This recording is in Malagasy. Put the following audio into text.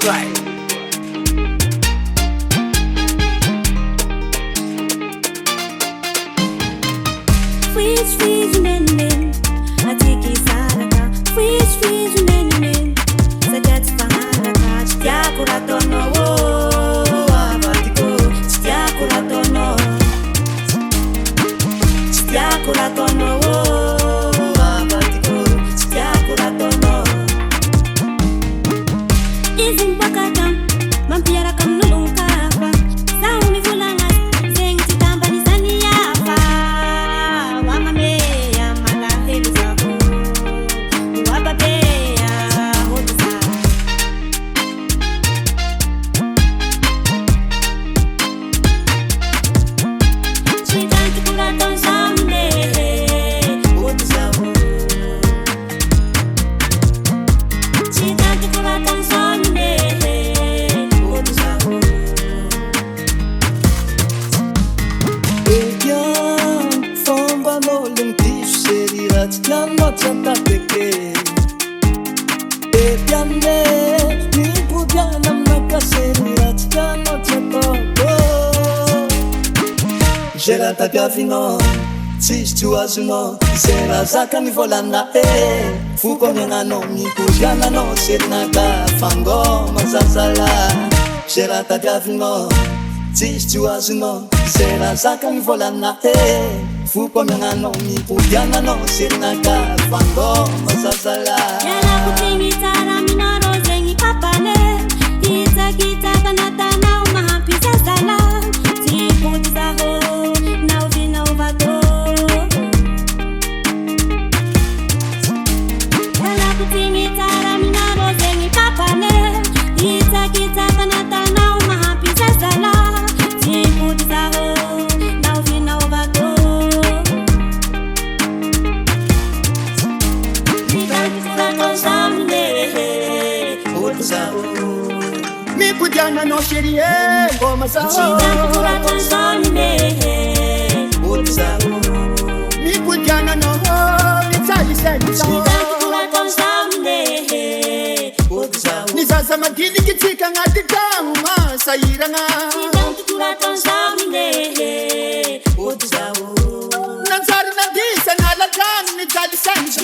Right. Freeze, freeze, men. I take Hisaraka. Freeze, freeze, men. Sajat Faharaka. Stiakuratono. Avatiko. Stiakuratono. Stiakuratono. Avatiko. Stiakuratono. Izin bakakam. Mampiara kam nulungkapa. Saumi fulangas. Seng titamba di saniapa. Gera tapiavino, tsisy tsy ho azonao. Zay raha zaka mivolana foko amiananao mipodiananao serinaka fangoma zazala. Zay raha tapiavino, tsisy tsy ho azonao. Zay raha zaka mivolana foko amiananao mipodiananao serinaka fangoma zazala. Yalakutini tsara minaro zegny papane. Hitsakitsaka natanao mahampy zazala. Tsipody zaho Mipodiana no chérie, ngoma zao. Mipodiana no mitsali senso. Nizaza madiniky tsika agnaty tragno masahiragna. Nanjary nandisa nalatrano nijaly senso.